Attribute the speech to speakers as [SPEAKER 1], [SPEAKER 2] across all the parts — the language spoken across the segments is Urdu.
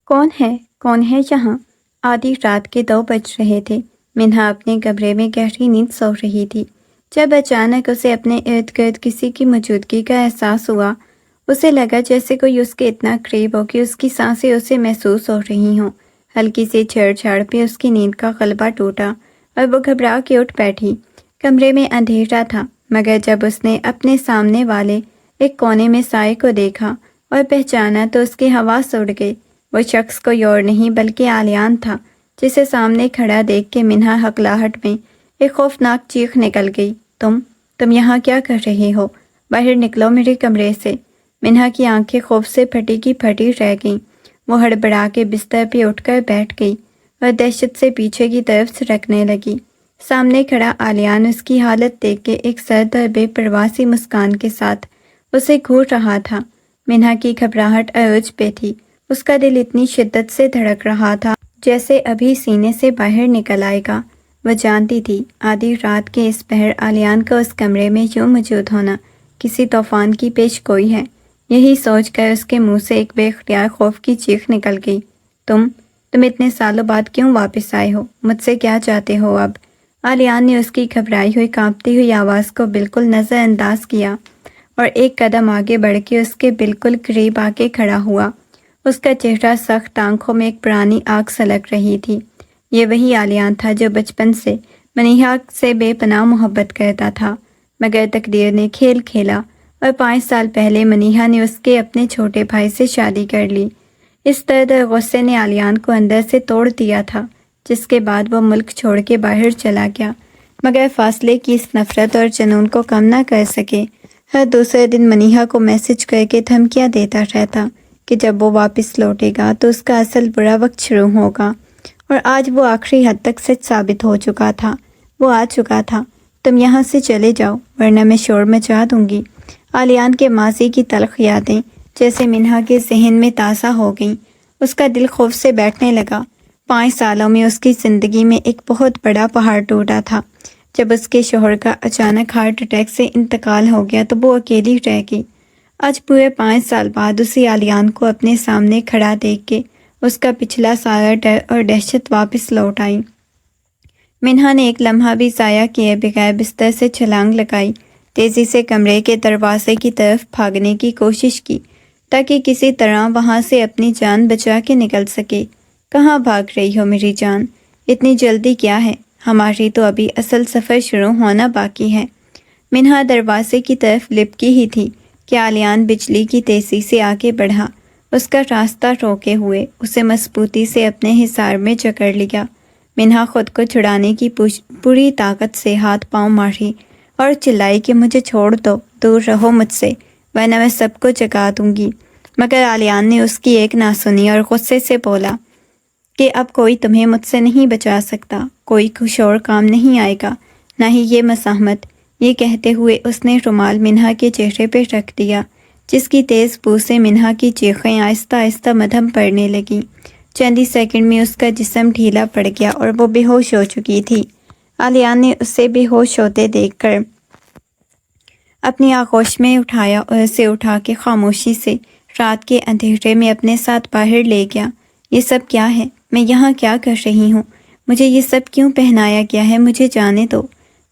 [SPEAKER 1] کون ہے یہاں؟ آدھی رات کے 2 بج رہے تھے۔ منہا اپنے کمرے میں گہری نیند سو رہی تھی جب اچانک اسے اپنے ارد گرد کسی کی موجودگی کا احساس ہوا۔ اسے لگا جیسے کوئی اس کے اتنا قریب ہو کہ اس کی سانسیں اسے محسوس ہو رہی ہوں۔ ہلکی سی چھیڑ چھاڑ پہ اس کی نیند کا غلبہ ٹوٹا اور وہ گھبرا کے اٹھ بیٹھی۔ کمرے میں اندھیرا تھا، مگر جب اس نے اپنے سامنے والے ایک کونے میں سائے کو دیکھا اور پہچانا تو اس کے حواس اڑ گئے۔ وہ شخص کوئی اور نہیں بلکہ آلیان تھا، جسے سامنے کھڑا دیکھ کے منہا ہکلاہٹ میں ایک خوفناک چیخ نکل گئی۔ تم یہاں کیا کر رہے ہو؟ باہر نکلو میرے کمرے سے۔ منہا کی آنکھیں خوف سے پھٹی کی پھٹی رہ گئیں۔ وہ ہڑبڑا کے بستر پہ اٹھ کر بیٹھ گئی اور دہشت سے پیچھے کی طرف سرکنے لگی۔ سامنے کھڑا آلیان اس کی حالت دیکھ کے ایک سرد اور بے پرواہ سی مسکان کے ساتھ اسے گھور رہا تھا۔ منہا کی گھبراہٹ عروج پہ تھی۔ اس کا دل اتنی شدت سے دھڑک رہا تھا جیسے ابھی سینے سے باہر نکل آئے گا۔ وہ جانتی تھی آدھی رات کے اس پہر آلیان کا اس کمرے میں یوں موجود ہونا کسی طوفان کی پیش گوئی ہے۔ یہی سوچ کر اس کے منہ سے ایک بے اختیار خوف کی چیخ نکل گئی۔ تم اتنے سالوں بعد کیوں واپس آئے ہو؟ مجھ سے کیا چاہتے ہو اب؟ آلیان نے اس کی گھبرائی ہوئی کانپتی ہوئی آواز کو بالکل نظر انداز کیا اور ایک قدم آگے بڑھ کے اس کے بالکل قریب آ کے کھڑا ہوا۔ اس کا چہرہ سخت، آنکھوں میں ایک پرانی آگ سلگ رہی تھی۔ یہ وہی آلیان تھا جو بچپن سے منیہا سے بے پناہ محبت کرتا تھا، مگر تقدیر نے کھیل کھیلا اور 5 سال پہلے منیہا نے اس کے اپنے چھوٹے بھائی سے شادی کر لی۔ اس درد اور غصے نے آلیان کو اندر سے توڑ دیا تھا، جس کے بعد وہ ملک چھوڑ کے باہر چلا گیا، مگر فاصلے کی اس نفرت اور جنون کو کم نہ کر سکے۔ ہر دوسرے دن منیہا کو میسج کر کے دھمکیاں دیتا رہتا کہ جب وہ واپس لوٹے گا تو اس کا اصل برا وقت شروع ہوگا، اور آج وہ آخری حد تک سچ ثابت ہو چکا تھا۔ وہ آ چکا تھا۔ تم یہاں سے چلے جاؤ ورنہ میں شور مچا دوں گی۔ آلیان کے ماضی کی تلخ یادیں جیسے منہا کے ذہن میں تازہ ہو گئیں۔ اس کا دل خوف سے بیٹھنے لگا۔ 5 سالوں میں اس کی زندگی میں ایک بہت بڑا پہاڑ ٹوٹا تھا۔ جب اس کے شوہر کا اچانک ہارٹ اٹیک سے انتقال ہو گیا تو وہ اکیلی رہ گئی۔ آج پورے 5 سال بعد اسی آلیان کو اپنے سامنے کھڑا دیکھ کے اس کا پچھلا سارا ڈر اور دہشت واپس لوٹ آئی۔ منہا نے ایک لمحہ بھی ضائع کیے بغیر بستر سے چھلانگ لگائی، تیزی سے کمرے کے دروازے کی طرف بھاگنے کی کوشش کی تاکہ کسی طرح وہاں سے اپنی جان بچا کے نکل سکے۔ کہاں بھاگ رہی ہو میری جان؟ اتنی جلدی کیا ہے؟ ہماری تو ابھی اصل سفر شروع ہونا باقی ہے۔ منہا دروازے کی طرف لپکی ہی تھی کہ آلیان بجلی کی تیزی سے آگے بڑھا۔ اس کا راستہ روکے ہوئے اسے مضبوطی سے اپنے حصار میں جکڑ لیا۔ منہا خود کو چھڑانے کی پوری طاقت سے ہاتھ پاؤں ماری اور چلائی کہ مجھے چھوڑ دو، دور رہو مجھ سے، ورنہ میں سب کو جگا دوں گی۔ مگر آلیان نے اس کی ایک نہ سنی اور غصے سے بولا کہ اب کوئی تمہیں مجھ سے نہیں بچا سکتا، کوئی کچھ اور کام نہیں آئے گا، نہ ہی یہ مزاحمت۔ یہ کہتے ہوئے اس نے رومال منہا کے چہرے پہ رکھ دیا، جس کی تیز بو سے منہا کی چیخیں آہستہ آہستہ مدھم پڑنے لگیں۔ چند ہی سیکنڈ میں اس کا جسم ڈھیلا پڑ گیا اور وہ بے ہوش ہو چکی تھی۔ آلیان نے اسے بے ہوش ہوتے دیکھ کر اپنی آغوش میں اٹھایا اور اسے اٹھا کے خاموشی سے رات کے اندھیرے میں اپنے ساتھ باہر لے گیا۔ یہ سب کیا ہے؟ میں یہاں کیا کر رہی ہوں؟ مجھے یہ سب کیوں پہنایا گیا ہے؟ مجھے جانے دو۔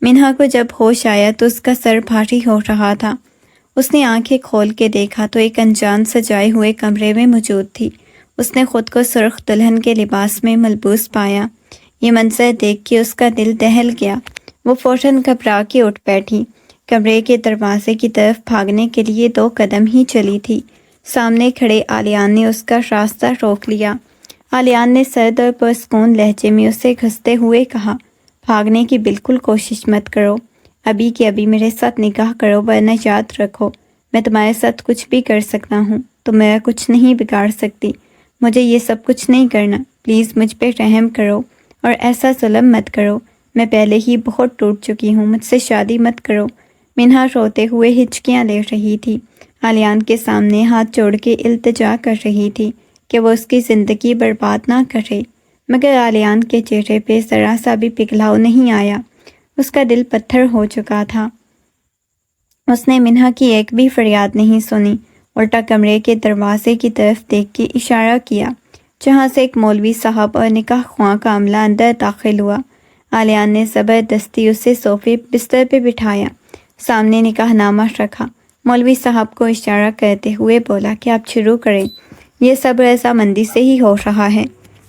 [SPEAKER 1] منہا کو جب ہوش آیا تو اس کا سر بھاری ہو رہا تھا۔ اس نے آنکھیں کھول کے دیکھا تو ایک انجان سجائے ہوئے کمرے میں موجود تھی۔ اس نے خود کو سرخ دلہن کے لباس میں ملبوس پایا۔ یہ منظر دیکھ کے اس کا دل دہل گیا۔ وہ فوراً گھبرا کے اٹھ بیٹھی۔ کمرے کے دروازے کی طرف بھاگنے کے لیے 2 قدم ہی چلی تھی۔ سامنے کھڑے آلیان نے اس کا راستہ روک لیا۔ آلیان نے سرد اور پرسکون لہجے میں اسے گھستے ہوئے کہا، بھاگنے کی بالکل کوشش مت کرو، ابھی کے ابھی میرے ساتھ نکاح کرو، ورنہ یاد رکھو میں تمہارے ساتھ کچھ بھی کر سکتا ہوں، تم میرا کچھ نہیں بگاڑ سکتی۔ مجھے یہ سب کچھ نہیں کرنا، پلیز مجھ پہ رحم کرو اور ایسا ظلم مت کرو، میں پہلے ہی بہت ٹوٹ چکی ہوں، مجھ سے شادی مت کرو۔ منہا روتے ہوئے ہچکیاں لے رہی تھی، آلیان کے سامنے ہاتھ جوڑ کے التجا کر رہی تھی کہ وہ اس کی زندگی برباد نہ کرے، مگر آلیان کے چہرے پہ ذرا سا بھی پگھلاؤ نہیں آیا۔ اس کا دل پتھر ہو چکا تھا۔ اس نے منہا کی ایک بھی فریاد نہیں سنی، الٹا کمرے کے دروازے کی طرف دیکھ کے اشارہ کیا۔ جہاں سے ایک مولوی صاحب اور نکاح خواں کا عملہ اندر داخل ہوا۔ عالیان نے زبردستی اسے صوفے بستر پہ بٹھایا، سامنے نکاح نامہ رکھا۔ مولوی صاحب کو اشارہ کرتے ہوئے بولا کہ آپ شروع کریں، یہ سب رضامندی سے ہی ہو رہا ہے۔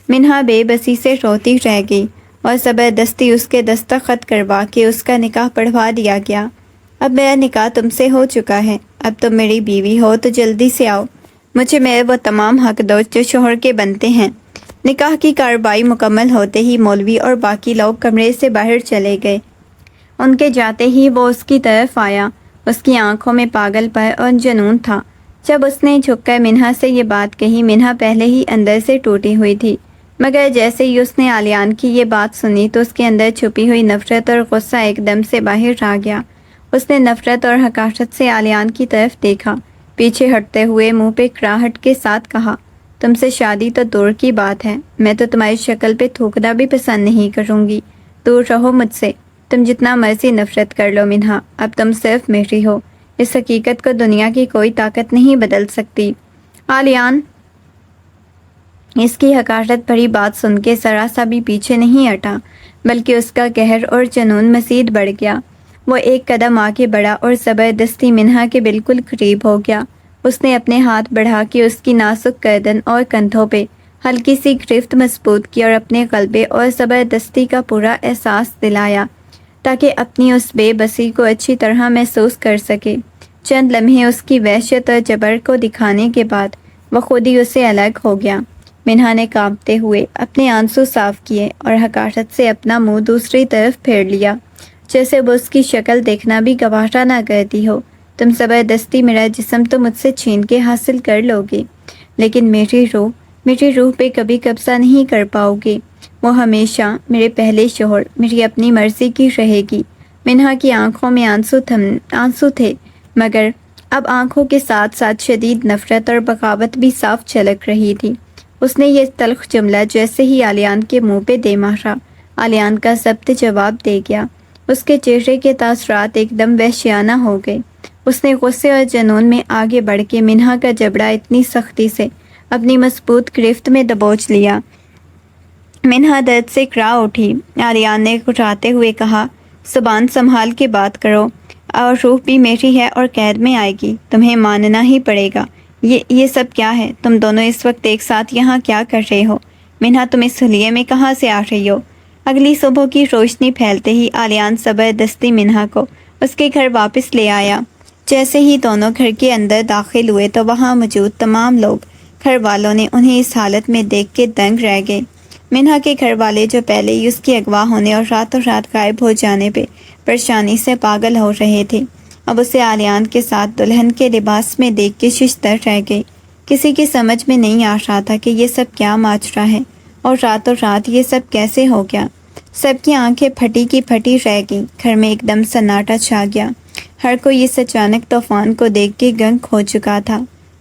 [SPEAKER 1] منہا بے بسی سے روتی رہ گئی اور زبردستی اس کے دستخط کروا کے اس کا نکاح پڑھوا دیا گیا۔ اب میرا نکاح تم سے ہو چکا ہے، اب تم میری بیوی ہو تو جلدی سے آؤ، مجھے میرے وہ تمام حق دو جو شوہر کے بنتے ہیں۔ نکاح کی کارروائی مکمل ہوتے ہی مولوی اور باقی لوگ کمرے سے باہر چلے گئے۔ ان کے جاتے ہی وہ اس کی طرف آیا، اس کی آنکھوں میں پاگل پن اور جنون تھا۔ جب اس نے جھک کر منہا سے یہ بات کہی، منہا پہلے ہی اندر سے ٹوٹی ہوئی تھی، مگر جیسے ہی اس نے عالیان کی یہ بات سنی تو اس کے اندر چھپی ہوئی نفرت اور غصہ ایک دم سے باہر آ گیا۔ اس نے نفرت اور حقارت سے عالیان کی طرف دیکھا، پیچھے ہٹتے ہوئے منہ پہ کراہٹ کے ساتھ کہا، تم سے شادی تو دور کی بات ہے، میں تو تمہاری شکل پہ تھوکنا بھی پسند نہیں کروں گی، دور رہو مجھ سے، تم جتنا مرضی نفرت کر لو منہا، اب تم صرف میری ہو، اس حقیقت کو دنیا کی کوئی طاقت نہیں بدل سکتی۔ عالیان اس کی حقارت بھری بات سن کے ذرا سا بھی پیچھے نہیں ہٹا، بلکہ اس کا قہر اور جنون مزید بڑھ گیا۔ وہ ایک قدم آگے بڑھا اور زبردستی منہا کے بالکل قریب ہو گیا۔ اس نے اپنے ہاتھ بڑھا کے اس کی نازک گردن اور کندھوں پہ ہلکی سی گرفت مضبوط کی اور اپنے غلبے اور زبردستی کا پورا احساس دلایا تاکہ اپنی اس بے بسی کو اچھی طرح محسوس کر سکے۔ چند لمحے اس کی وحشت اور جبر کو دکھانے کے بعد وہ خود ہی اس سے الگ ہو گیا۔ منہا نے کانپتے ہوئے اپنے آنسو صاف کیے اور حقارت سے اپنا منہ دوسری طرف پھیر لیا، جیسے وہ اس کی شکل دیکھنا بھی گوارا نہ کرتی ہو۔ تم زبردستی میرا جسم تو مجھ سے چھین کے حاصل کر لو گے، لیکن میری روح پہ کبھی قبضہ نہیں کر پاؤ گے۔ وہ ہمیشہ میرے پہلے شوہر، میری اپنی مرضی کی رہے گی۔ منہا کی آنکھوں میں آنسو تھے، مگر اب آنکھوں کے ساتھ ساتھ شدید نفرت اور بغاوت بھی صاف جھلک رہی تھی۔ اس نے یہ تلخ جملہ جیسے ہی عالیان کے منہ پہ دے مارا، عالیان کا ضبط جواب دے گیا۔ اس کے چہرے کے تاثرات ایک دم وحشیانہ ہو گئے۔ اس نے غصے اور جنون میں آگے بڑھ کے منہا کا جبڑا اتنی سختی سے اپنی مضبوط گرفت میں دبوچ لیا۔ منہا درد سے کڑا اٹھی۔ عالیان نے گھٹاتے ہوئے کہا، زبان سنبھال کے بات کرو، اور روح بھی میری ہے اور قید میں آئے گی، تمہیں ماننا ہی پڑے گا۔ یہ سب کیا ہے؟ تم دونوں اس وقت ایک ساتھ یہاں کیا کر رہے ہو؟ منہا تم اس حلیے میں کہاں سے آ رہی ہو؟ اگلی صبح کی روشنی پھیلتے ہی عالیان زبردستی منہا کو اس کے گھر واپس لے آیا۔ جیسے ہی دونوں گھر کے اندر داخل ہوئے تو وہاں موجود تمام لوگ، گھر والوں نے انہیں اس حالت میں دیکھ کے دنگ رہ گئے۔ منہا کے گھر والے جو پہلے ہی اس کے اغوا ہونے اور راتوں رات غائب ہو جانے پہ پریشانی سے پاگل ہو رہے تھے، اب اسے عالیان کے ساتھ دلہن کے لباس میں دیکھ کے ششدر رہ گئے۔ کسی کی سمجھ میں نہیں آ رہا تھا کہ یہ سب کیا ماجرا ہے اور راتوں رات یہ سب کیسے ہو گیا۔ سب کی آنکھیں پھٹی کی پھٹی رہ گئیں۔ گھر میں ایک دم سناٹا چھا گیا۔ ہر کوئی اس اچانک طوفان کو دیکھ کے گنگ ہو چکا تھا۔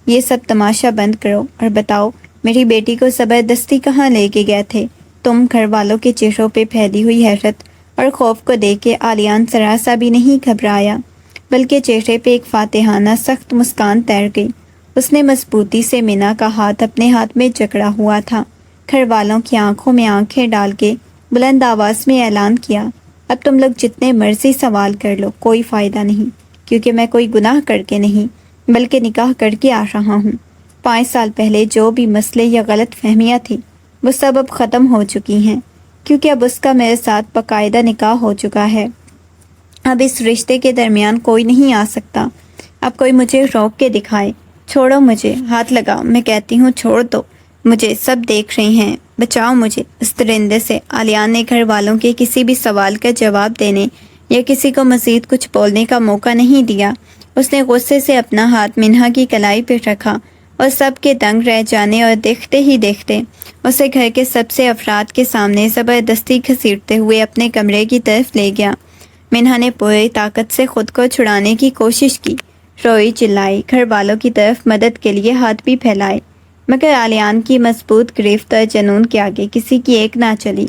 [SPEAKER 1] یہ سب تماشا بند کرو اور بتاؤ میری بیٹی کو زبردستی کہاں لے کے گئے تھے تم؟ گھر والوں کے چہروں پہ پھیلی ہوئی حیرت اور خوف کو دیکھ کے عالیان ذرا سا بھی نہیں گھبرایا، بلکہ چہرے پہ ایک فاتحانہ سخت مسکان تیر گئی۔ اس نے مضبوطی سے منہا کا ہاتھ اپنے ہاتھ میں جکڑا ہوا تھا۔ گھر والوں کی آنکھوں میں آنکھیں ڈال کے بلند آواز میں اعلان کیا، اب تم لوگ جتنے مرضی سوال کر لو، کوئی فائدہ نہیں، کیونکہ میں کوئی گناہ کر کے نہیں بلکہ نکاح کر کے آ رہا ہوں۔ 5 سال پہلے جو بھی مسئلے یا غلط فہمیاں تھیں وہ سب اب ختم ہو چکی ہیں، کیونکہ اب اس کا میرے ساتھ باقاعدہ نکاح ہو چکا ہے۔ اب اس رشتے کے درمیان کوئی نہیں آ سکتا۔ اب کوئی مجھے روک کے دکھائے، چھوڑو مجھے، ہاتھ لگاؤ، میں کہتی ہوں چھوڑ دو مجھے، سب دیکھ رہے ہیں، بچاؤ مجھے اس درندے سے۔ عالیان نے گھر والوں کے کسی بھی سوال کا جواب دینے یا کسی کو مزید کچھ بولنے کا موقع نہیں دیا۔ اس نے غصے سے اپنا ہاتھ منہا کی کلائی پہ رکھا اور سب کے دنگ رہ جانے اور دیکھتے ہی دیکھتے اسے گھر کے سب سے افراد کے سامنے زبردستی گھسیٹتے ہوئے اپنے کمرے کی طرف لے گیا۔ منہا نے پوری طاقت سے خود کو چھڑانے کی کوشش کی، روئی، چلائی، گھر والوں کی طرف مدد کے لیے ہاتھ بھی پھیلائے، مگر عالیان کی مضبوط گرفت اور جنون کے آگے کسی کی ایک نہ چلی۔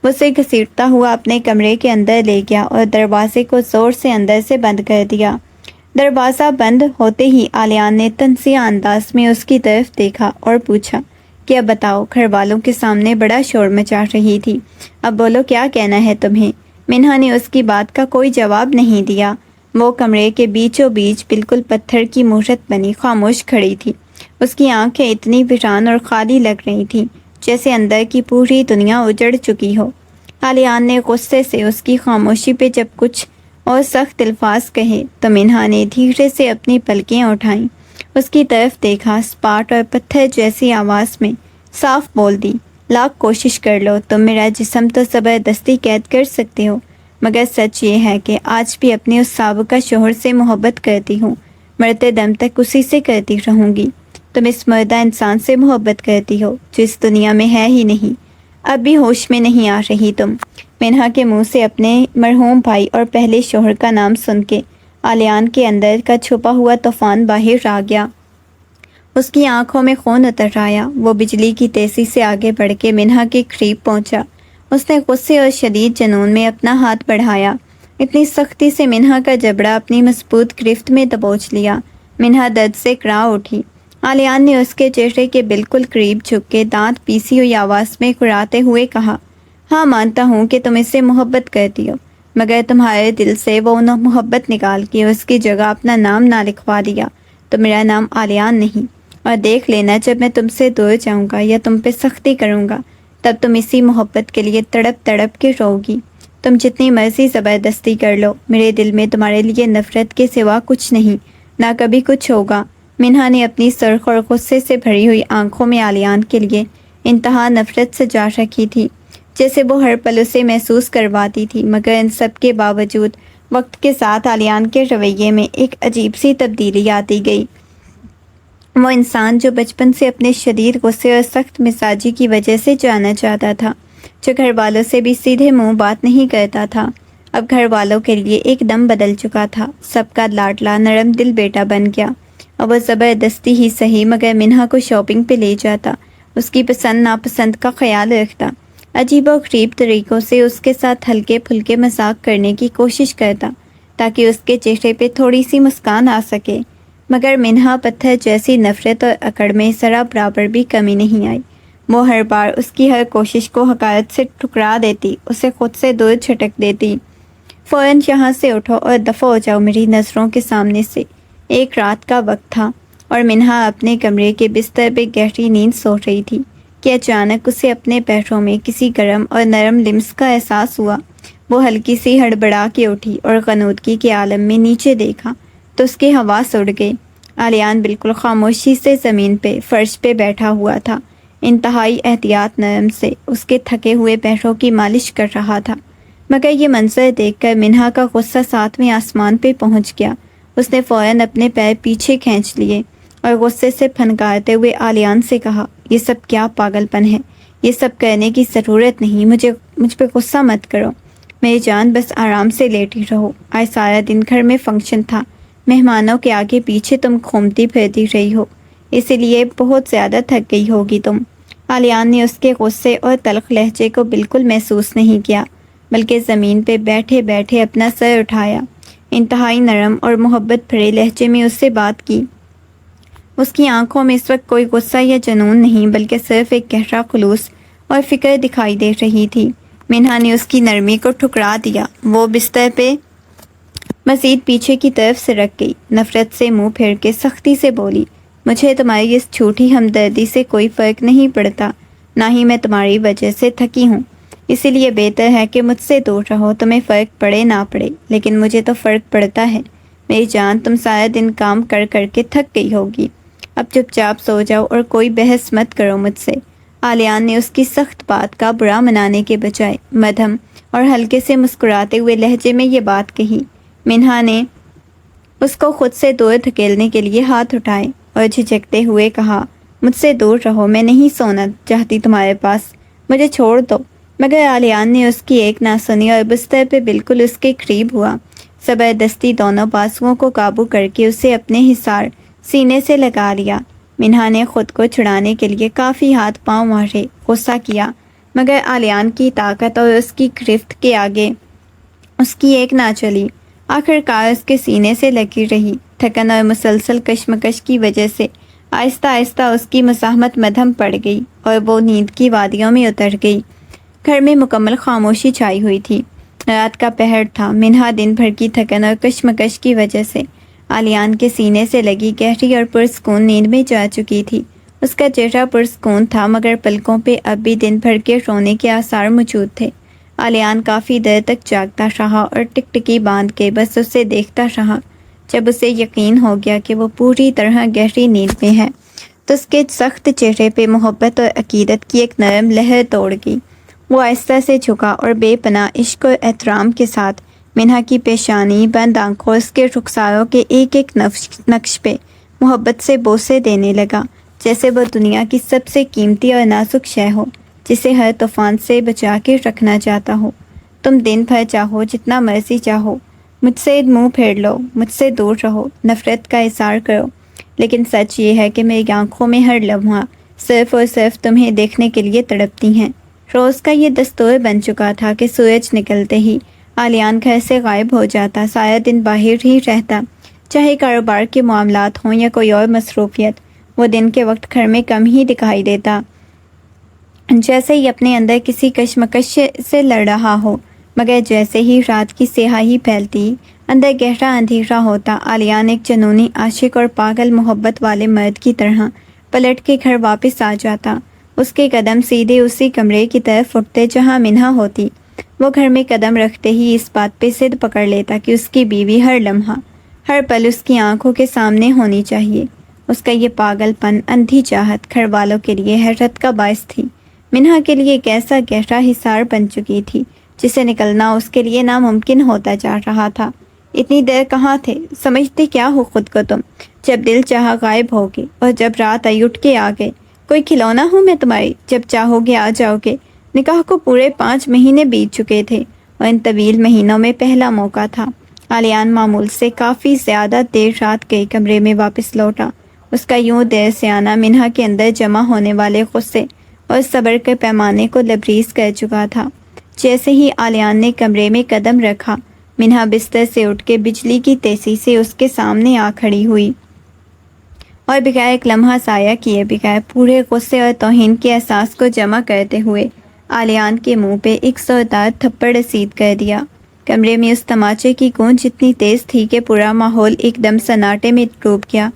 [SPEAKER 1] وہ اسے گھسیٹتا ہوا اپنے کمرے کے اندر لے گیا اور دروازے کو زور سے اندر سے بند کر دیا۔ دروازہ بند ہوتے ہی عالیان نے تنزیہ انداز میں اس کی طرف دیکھا اور پوچھا، کہ اب بتاؤ، گھر والوں کے سامنے بڑا شور مچا رہی تھی۔ اب بولو کیا کہنا ہے تمہیں؟ منہا نے اس کی بات کا کوئی جواب نہیں دیا۔ وہ کمرے کے بیچوں بیچ بالکل پتھر کی مورت بنی خاموش کھڑی تھی۔ اس کی آنکھیں اتنی ویران اور خالی لگ رہی تھیں جیسے اندر کی پوری دنیا اجڑ چکی ہو۔ آلیان نے غصے سے اس کی خاموشی پہ جب کچھ اور سخت الفاظ کہے تو منہا نے دھیرے سے اپنی پلکیں اٹھائیں، اس کی طرف دیکھا، سپاٹ اور پتھر جیسی آواز میں صاف بول دی، لاکھ کوشش کر لو، تم میرا جسم تو زبردستی قید کر سکتے ہو، مگر سچ یہ ہے کہ آج بھی اپنے اس سابقہ شوہر سے محبت کرتی ہوں، مرتے دم تک اسی سے کرتی رہوں گی۔ تم اس مردہ انسان سے محبت کرتی ہو جو اس دنیا میں ہے ہی نہیں۔ اب بھی ہوش میں نہیں آ رہی تم؟ منہا کے منہ سے اپنے مرحوم بھائی اور پہلے شوہر کا نام سن کے آلیان کے اندر کا چھپا ہوا طوفان باہر آ گیا۔ اس کی آنکھوں میں خون اتر آیا۔ وہ بجلی کی تیزی سے آگے بڑھ کے منہا کے قریب پہنچا۔ اس نے غصے اور شدید جنون میں اپنا ہاتھ بڑھایا، اتنی سختی سے منہا کا جبڑا اپنی مضبوط گرفت میں دبوچ لیا۔ منہا درد سے کڑا اٹھی۔ آلیان نے اس کے چہرے کے بالکل قریب جھک کے دانت پیسی ہوئی آواز میں کڑاتے ہوئے کہا، ہاں مانتا ہوں کہ تم اس سے محبت کرتی ہو، مگر تمہارے دل سے وہ محبت نکال کے اس کی جگہ اپنا نام نہ لکھوا دیا تو میرا نام آلیان نہیں۔ اور دیکھ لینا، جب میں تم سے دور جاؤں گا یا تم پہ سختی کروں گا تب تم اسی محبت کے لیے تڑپ تڑپ کے رو گی۔ تم جتنی مرضی زبردستی کر لو، میرے دل میں تمہارے لیے نفرت کے سوا کچھ نہیں، نہ کبھی کچھ ہوگا۔ منہا نے اپنی سرخ اور غصے سے بھری ہوئی آنکھوں میں آلیان کے لیے انتہا نفرت سجا رکھی تھی، جیسے وہ ہر پل اسے محسوس کرواتی تھی، مگر ان سب کے باوجود وقت کے ساتھ آلیان کے رویے میں ایک عجیب سی تبدیلی آتی گئی۔ وہ انسان جو بچپن سے اپنے شدید غصے اور سخت مزاجی کی وجہ سے جانا جاتا تھا، جو گھر والوں سے بھی سیدھے منہ بات نہیں کرتا تھا، اب گھر والوں کے لیے ایک دم بدل چکا تھا، سب کا لاڈلا نرم دل بیٹا بن گیا۔ اور وہ زبردستی ہی صحیح مگر منہا کو شاپنگ پہ لے جاتا، اس کی پسند ناپسند کا خیال رکھتا، عجیب و غریب طریقوں سے اس کے ساتھ ہلکے پھلکے مذاق کرنے کی کوشش کرتا تاکہ اس کے چہرے پہ تھوڑی سی مسکان آ سکے، مگر منہا پتھر جیسی نفرت اور اکڑ میں ذرا برابر بھی کمی نہیں آئی۔ وہ ہر بار اس کی ہر کوشش کو حقارت سے ٹھکرا دیتی، اسے خود سے دور چھٹک دیتی۔ فوراً یہاں سے اٹھو اور دفع ہو جاؤ میری نظروں کے سامنے سے۔ ایک رات کا وقت تھا اور منہا اپنے کمرے کے بستر پہ گہری نیند سو رہی تھی کہ اچانک اسے اپنے پیروں میں کسی گرم اور نرم لمس کا احساس ہوا۔ وہ ہلکی سی ہڑبڑا کے اٹھی اور غنودگی کے عالم میں نیچے دیکھا تو اس کے حواس اڑ گئے۔ آلیان بالکل خاموشی سے زمین پہ فرش پہ بیٹھا ہوا تھا، انتہائی احتیاط نرم سے اس کے تھکے ہوئے پیروں کی مالش کر رہا تھا، مگر یہ منظر دیکھ کر منہا کا غصہ ساتویں آسمان پہ پہنچ گیا۔ اس نے فوراً اپنے پیر پیچھے کھینچ لیے اور غصے سے پھنکارتے ہوئے آلیان سے کہا، یہ سب کیا پاگل پن ہے؟ یہ سب کرنے کی ضرورت نہیں، مجھ پہ غصہ مت کرو میری جان، بس آرام سے لیٹی رہو۔ آج سارا دن گھر میں فنکشن تھا، مہمانوں کے آگے پیچھے تم گھومتی پھرتی رہی ہو، اسی لیے بہت زیادہ تھک گئی ہوگی تم۔ آلیان نے اس کے غصے اور تلخ لہجے کو بالکل محسوس نہیں کیا، بلکہ زمین پہ بیٹھے بیٹھے اپنا سر اٹھایا، انتہائی نرم اور محبت بھرے لہجے میں اس سے بات کی۔ اس کی آنکھوں میں اس وقت کوئی غصہ یا جنون نہیں، بلکہ صرف ایک گہرا خلوص اور فکر دکھائی دے رہی تھی۔ منہا نے اس کی نرمی کو ٹھکرا دیا، وہ بستر پہ مزید پیچھے کی طرف سرک گئی، نفرت سے منہ پھیر کے سختی سے بولی، مجھے تمہاری اس جھوٹی ہمدردی سے کوئی فرق نہیں پڑتا، نہ ہی میں تمہاری وجہ سے تھکی ہوں، اسی لیے بہتر ہے کہ مجھ سے دور رہو، تمہیں فرق پڑے نہ پڑے، لیکن مجھے تو فرق پڑتا ہے میری جان، تم سارا دن کام کر کر کے تھک گئی ہوگی، اب چپ چاپ سو جاؤ اور کوئی بحث مت کرو مجھ سے۔ آلیان نے اس کی سخت بات کا برا منانے کے بجائے مدھم اور ہلکے سے مسکراتے ہوئے لہجے میں یہ بات کہی۔ منہا نے اس کو خود سے دور دھکیلنے کے لیے ہاتھ اٹھائے اور جھجکتے ہوئے کہا، مجھ سے دور رہو، میں نہیں سونا چاہتی تمہارے پاس، مجھے چھوڑ دو۔ مگر آلیان نے اس کی ایک نہ سنی اور بستر پہ بالکل اس کے قریب ہوا، زبردستی دونوں بازوؤں کو قابو کر کے اسے اپنے حصار سینے سے لگا لیا۔ منہا نے خود کو چھڑانے کے لیے کافی ہاتھ پاؤں مارے، غصہ کیا، مگر آلیان کی طاقت اور اس کی گرفت کے آگے اس کی ایک نہ چلی، آخر کار اس کے سینے سے لگی رہی۔ تھکن اور مسلسل کشمکش کی وجہ سے آہستہ آہستہ اس کی مزاحمت مدھم پڑ گئی اور وہ نیند کی وادیوں میں اتر گئی۔ گھر میں مکمل خاموشی چھائی ہوئی تھی۔ رات کا پہر تھا۔ منہا دن بھر کی تھکن اور کشمکش کی وجہ سے آلیان کے سینے سے لگی گہری اور پرسکون نیند میں جا چکی تھی۔ اس کا چہرہ پرسکون تھا مگر پلکوں پہ اب بھی دن بھر کے رونے کے آثار موجود تھے۔ آلیان کافی دیر تک جاگتا رہا اور ٹکٹکی باندھ کے بس اسے دیکھتا رہا۔ جب اسے یقین ہو گیا کہ وہ پوری طرح گہری نیند میں ہے تو اس کے سخت چہرے پہ محبت اور عقیدت کی ایک نرم لہر دوڑ گئی۔ وہ آہستہ سے جھکا اور بے پناہ عشق و احترام کے ساتھ منہا کی پیشانی، بند آنکھوں، اس کے رخساروں کے ایک ایک نقش پہ محبت سے بوسے دینے لگا، جیسے وہ دنیا کی سب سے قیمتی اور نازک شے ہو جسے ہر طوفان سے بچا کے رکھنا چاہتا ہو۔ تم دن بھر چاہو، جتنا مرضی چاہو، مجھ سے منہ پھیر لو، مجھ سے دور رہو، نفرت کا اظہار کرو، لیکن سچ یہ ہے کہ میری آنکھوں میں ہر لمحہ صرف اور صرف تمہیں دیکھنے کے لیے تڑپتی ہیں۔ روز کا یہ دستور بن چکا تھا کہ سورج نکلتے ہی آلیان گھر سے غائب ہو جاتا، سارا دن باہر ہی رہتا، چاہے کاروبار کے معاملات ہوں یا کوئی اور مصروفیت۔ وہ دن کے وقت گھر میں کم ہی دکھائی دیتا، جیسے ہی اپنے اندر کسی کشمکش سے لڑ رہا ہو، مگر جیسے ہی رات کی سیاہی پھیلتی، اندر گہرا اندھیرا ہوتا، آلیان ایک جنونی عاشق اور پاگل محبت والے مرد کی طرح پلٹ کے گھر واپس آ جاتا۔ اس کے قدم سیدھے اسی کمرے کی طرف اٹھتے جہاں منہا ہوتی۔ وہ گھر میں قدم رکھتے ہی اس بات پہ ضد پکڑ لیتا کہ اس کی بیوی ہر لمحہ، ہر پل اس کی آنکھوں کے سامنے ہونی چاہیے۔ اس کا یہ پاگل پن، اندھی چاہت گھر والوں کے لیے حیرت کا باعث تھی، منہا کے لیے ایک ایسا گہرا حصار بن چکی تھی جسے نکلنا اس کے لیے ناممکن ہوتا جا رہا تھا۔ اتنی دیر کہاں تھے؟ سمجھتے کیا ہو خود کو تم؟ جب دل چاہا غائب ہوگے اور جب رات آئی اٹھ کے آ گئے۔ کوئی کھلونا ہوں میں تمہاری؟ جب چاہو گے آ جاؤ گے۔ نکاح کو پورے 5 مہینے بیت چکے تھے اور ان طویل مہینوں میں پہلا موقع تھا۔ آلیان معمول سے کافی زیادہ دیر رات کے کمرے میں واپس لوٹا۔ اس کا یوں دیر سے آنا منہا کے اندر جمع ہونے والے غصے اور صبر کے پیمانے کو لبریز کر چکا تھا۔ جیسے ہی آلیان نے کمرے میں قدم رکھا، منہا بستر سے اٹھ کے بجلی کی تیزی سے اس کے سامنے آ کھڑی ہوئی اور بغیر ایک لمحہ ضائع کیے بغیر پورے غصے اور توہین کے احساس کو جمع کرتے ہوئے آلیان کے منہ پہ ایک زوردار تھپڑ رسید کر دیا۔ کمرے میں اس تماچے کی گونج اتنی تیز تھی کہ پورا ماحول ایک دم سناٹے میں ڈوب گیا۔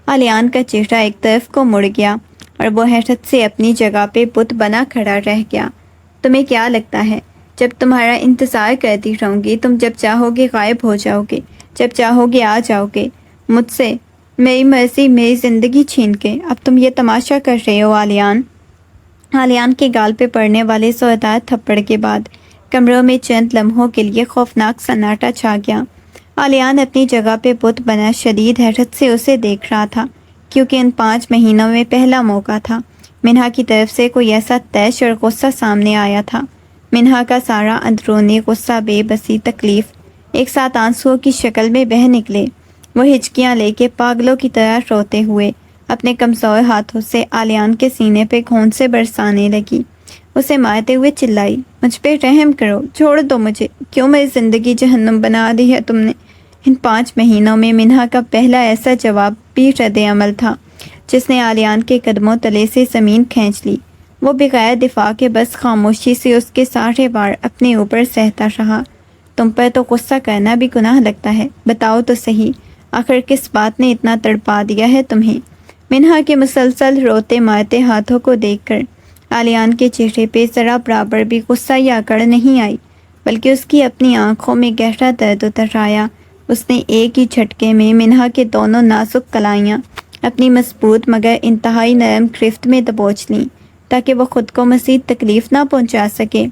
[SPEAKER 1] آلیان کا چہرہ ایک طرف کو مڑ گیا اور وہ حیرت سے اپنی جگہ پہ بت بنا کھڑا رہ گیا۔ تمہیں کیا لگتا ہے جب تمہارا انتظار کرتی رہوں گی تم جب چاہو گے غائب ہو جاؤ گے، جب چاہو گے آ جاؤ گے مجھ سے میری مرضی، میری زندگی چھین کے؟ اب تم یہ تماشا کر رہے ہو آلیان؟ آلیان کے گال پہ پڑنے والے زوردار تھپڑ کے بعد کمروں میں چند لمحوں کے لیے خوفناک سناٹا چھا گیا۔ آلیان اپنی جگہ پہ بت بنا شدید حیرت سے اسے دیکھ رہا تھا، کیونکہ ان 5 مہینوں میں پہلا موقع تھا۔ منہا کی طرف سے کوئی ایسا طیش اور غصہ سامنے آیا تھا۔ منہا کا سارا اندرونی غصہ، بے بسی، تکلیف ایک ساتھ آنسوؤں کی شکل میں بہہ نکلے۔ وہ ہچکیاں لے کے پاگلوں کی طرح روتے ہوئے اپنے کمزور ہاتھوں سے آلیان کے سینے پہ گھونسے برسانے لگی، اسے مارتے ہوئے چلائی، مجھ پہ رحم کرو، چھوڑ دو مجھے، کیوں میری زندگی جہنم بنا دی ہے تم نے؟ ان 5 مہینوں میں منہا کا پہلا ایسا جواب بھی رد عمل تھا جس نے آلیان کے قدموں تلے سے زمین کھینچ لی۔ وہ بغیر دفاع کے بس خاموشی سے اس کے سارے بار اپنے اوپر سہتا رہا۔ تم پر تو غصہ کرنا بھی گناہ لگتا ہے، بتاؤ تو صحیح، آخر کس بات نے اتنا تڑپا دیا ہے تمہیں؟ منہا کے مسلسل روتے مارتے ہاتھوں کو دیکھ کر آلیان کے چہرے پہ ذرا برابر بھی غصہ یا اکڑ نہیں آئی، بلکہ اس کی اپنی آنکھوں میں گہرا درد اتر آیا۔ اس نے ایک ہی جھٹکے میں منہا کے دونوں نازک کلائیاں اپنی مضبوط مگر انتہائی نرم گرفت میں دبوچ لیں تاکہ وہ خود کو مزید تکلیف نہ پہنچا سکے۔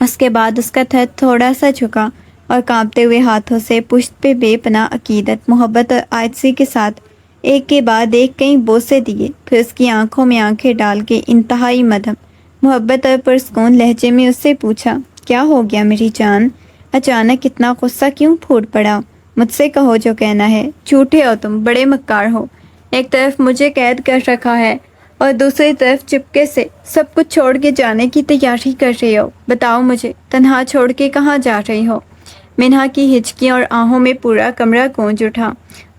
[SPEAKER 1] اس کے بعد اس کا تھر تھوڑا سا جھکا اور کانپتے ہوئے ہاتھوں سے پشت پہ بے پناہ عقیدت، محبت اور عاجزی کے ساتھ ایک کے بعد ایک کئی بوسے دیے، پھر اس کی آنکھوں میں آنکھیں ڈال کے انتہائی مدھم، محبت اور پرسکون لہجے میں اس سے پوچھا، کیا ہو گیا میری جان؟ اچانک اتنا غصہ کیوں پھوٹ پڑا؟ مجھ سے کہو جو کہنا ہے۔ جھوٹے ہو تم، بڑے مکار ہو، ایک طرف مجھے قید کر رکھا ہے اور دوسری طرف چپکے سے سب کچھ چھوڑ کے جانے کی تیاری کر رہے ہو۔ بتاؤ مجھے، تنہا چھوڑ کے کہاں جا رہی ہو؟ منہا کی ہچکیوں اور آہوں میں پورا کمرہ گونج اٹھا۔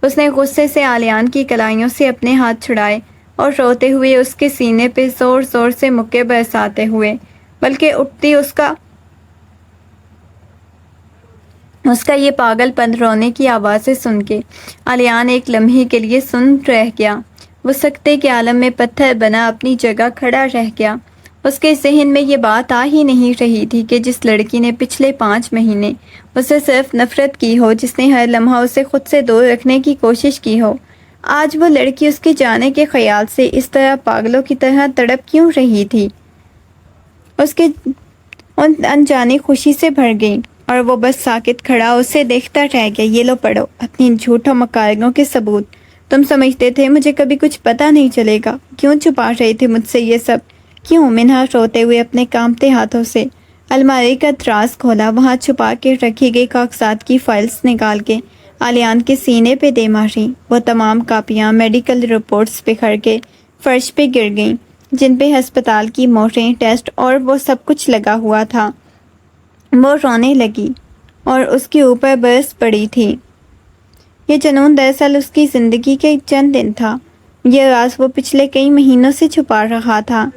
[SPEAKER 1] اس نے غصے سے آلیان کی کلائیوں سے اپنے ہاتھ چھڑائے اور روتے ہوئے اس کے سینے پہ زور زور سے مکے برساتے ہوئے، بلکہ اٹھتی اس کا یہ پاگل پن رونے کی آوازیں سن کے آلیان ایک لمحے کے لیے سن رہ گیا۔ وہ سکتے کے عالم میں پتھر بنا اپنی جگہ کھڑا رہ گیا۔ اس کے ذہن میں یہ بات آ ہی نہیں رہی تھی کہ جس لڑکی نے پچھلے 5 مہینے اسے صرف نفرت کی ہو، جس نے ہر لمحہ اسے خود سے دور رکھنے کی کوشش کی ہو، آج وہ لڑکی اس کے جانے کے خیال سے اس طرح پاگلوں کی طرح تڑپ کیوں رہی تھی؟ اس کے انجانی خوشی سے بھر گئی اور وہ بس ساکت کھڑا اسے دیکھتا رہ گیا۔ یہ لو پڑھو اپنی جھوٹوں مکارگوں کے ثبوت۔ تم سمجھتے تھے مجھے کبھی کچھ پتہ نہیں چلے گا؟ کیوں چھپا رہے تھے مجھ سے یہ سب؟ کیوں؟ منہا روتے ہوئے اپنے کانپتے ہاتھوں سے الماری کا دراز کھولا، وہاں چھپا کے رکھی گئی کاغذات کی فائلز نکال کے آلیان کے سینے پہ دے ماری۔ وہ تمام کاپیاں، میڈیکل رپورٹس بکھر کے فرش پہ گر گئیں جن پہ ہسپتال کی مہریں، ٹیسٹ اور وہ سب کچھ لگا ہوا تھا۔ وہ رونے لگی اور اس کے اوپر برس پڑی تھی۔ یہ جنون دراصل اس کی زندگی کے چند دن تھا۔ یہ راز وہ پچھلے کئی مہینوں سے چھپا رہا تھا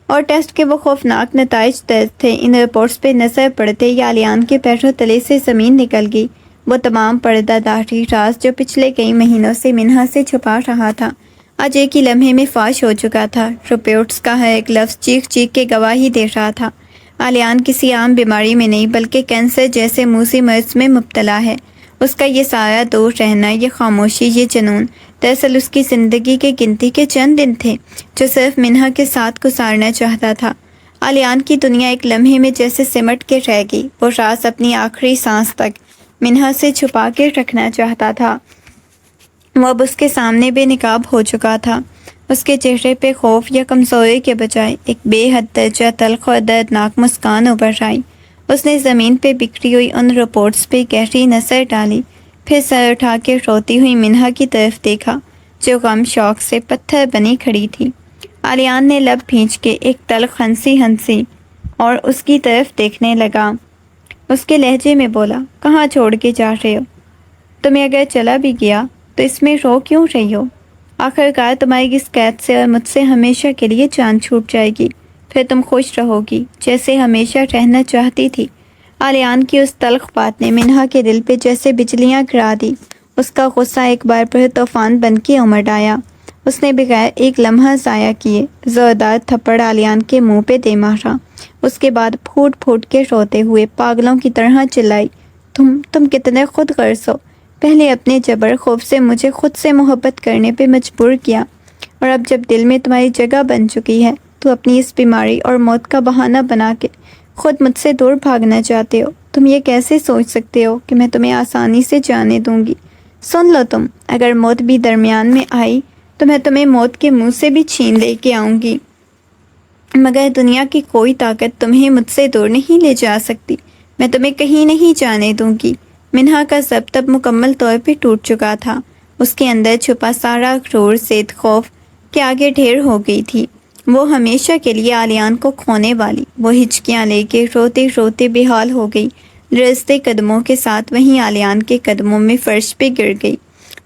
[SPEAKER 1] اور ٹیسٹ کے وہ خوفناک نتائج درج تھے۔ ان رپورٹس پہ نظر پڑتے ہی آلیان کے پیروں تلے سے زمین نکل گئی۔ وہ تمام پردہ داری راز جو پچھلے کئی مہینوں سے منہا سے چھپا رہا تھا، آج ایک ہی لمحے میں فاش ہو چکا تھا۔ رپورٹس کا ہر ایک لفظ چیخ چیخ کے گواہی دے رہا تھا۔ آلیان کسی عام بیماری میں نہیں بلکہ کینسر جیسے موذی مرض میں مبتلا ہے۔ اس کا یہ سارا دور رہنا، یہ خاموشی، یہ جنون دراصل اس کی زندگی کے گنتی کے چند دن تھے جو صرف منہا کے ساتھ گزارنا چاہتا تھا۔ آلیان کی دنیا ایک لمحے میں جیسے سمٹ کے رہ گئی۔ وہ راز اپنی آخری سانس تک منہا سے چھپا کے رکھنا چاہتا تھا۔ وہ اب اس کے سامنے بے نقاب ہو چکا تھا۔ اس کے چہرے پہ خوف یا کمزوری کے بجائے ایک بے حد درجہ تلخ اور دردناک مسکان ابھر آئی۔ اس نے زمین پہ بکھری ہوئی ان رپورٹس پہ گہری نظر ڈالی، پھر سر اٹھا کے روتی ہوئی منہا کی طرف دیکھا جو غم شوق سے پتھر بنی کھڑی تھی۔ آلیان نے لب بھینچ کے ایک تلخ ہنسی اور اس کی طرف دیکھنے لگا۔ اس کے لہجے میں بولا، کہاں چھوڑ کے جا رہے ہو؟ تمہیں اگر چلا بھی گیا تو اس میں رو کیوں رہی ہو؟ آخرکار تمہاری اس قید سے اور مجھ سے ہمیشہ کے لیے جان چھوٹ جائے گی، پھر تم خوش رہو گی جیسے ہمیشہ رہنا چاہتی تھی۔ آلیان کی اس تلخ بات نے منہا کے دل پہ جیسے بجلیاں گرا دی۔ اس کا غصہ ایک بار پھر طوفان بن کے امڑ آیا۔ اس نے بغیر ایک لمحہ ضائع کیے زوردار تھپڑ آلیان کے منہ پہ دے مارا۔ اس کے بعد پھوٹ پھوٹ کے روتے ہوئے پاگلوں کی طرح چلائی، تم کتنے خود غرض ہو! پہلے اپنے جبر خوف سے مجھے خود سے محبت کرنے پہ مجبور کیا، اور اب جب دل میں تمہاری جگہ بن چکی ہے تو اپنی اس بیماری اور موت کا بہانہ بنا کے خود مجھ سے دور بھاگنا چاہتے ہو۔ تم یہ کیسے سوچ سکتے ہو کہ میں تمہیں آسانی سے جانے دوں گی؟ سن لو تم، اگر موت بھی درمیان میں آئی تو میں تمہیں موت کے منہ سے بھی چھین لے کے آؤں گی، مگر دنیا کی کوئی طاقت تمہیں مجھ سے دور نہیں لے جا سکتی۔ میں تمہیں کہیں نہیں جانے دوں گی۔ منہا کا ضبط اب مکمل طور پہ ٹوٹ چکا تھا۔ اس کے اندر چھپا سارا غرور زید خوف کے آگے ڈھیر ہو گئی تھی۔ وہ ہمیشہ کے لیے آلیان کو کھونے والی۔ وہ ہچکیاں لے کے روتے روتے بے حال ہو گئی، لرزتے قدموں کے ساتھ وہیں آلیان کے قدموں میں فرش پہ گر گئی۔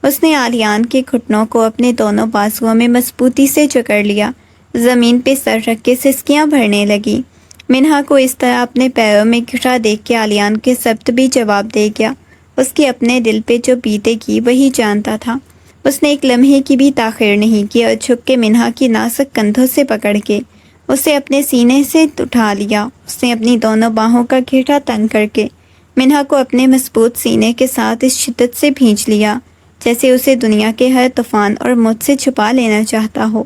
[SPEAKER 1] اس نے آلیان کے گھٹنوں کو اپنے دونوں بازوؤں میں مضبوطی سے جکڑ لیا، زمین پہ سر رکھ کے سسکیاں بھرنے لگی۔ منہا کو اس طرح اپنے پیروں میں گھٹا دیکھ کے آلیان کے ضبط بھی جواب دے گیا۔ اس کے اپنے دل پہ جو بیتے گی وہی جانتا تھا۔ اس نے ایک لمحے کی بھی تاخیر نہیں کی اور جھک کے منہا کی نازک کندھوں سے پکڑ کے اسے اپنے سینے سے اٹھا لیا۔ اس نے اپنی دونوں باہوں کا گھیٹا تنگ کر کے منہا کو اپنے مضبوط سینے کے ساتھ اس شدت سے بھینچ لیا جیسے اسے دنیا کے ہر طوفان اور موت سے چھپا لینا چاہتا ہو۔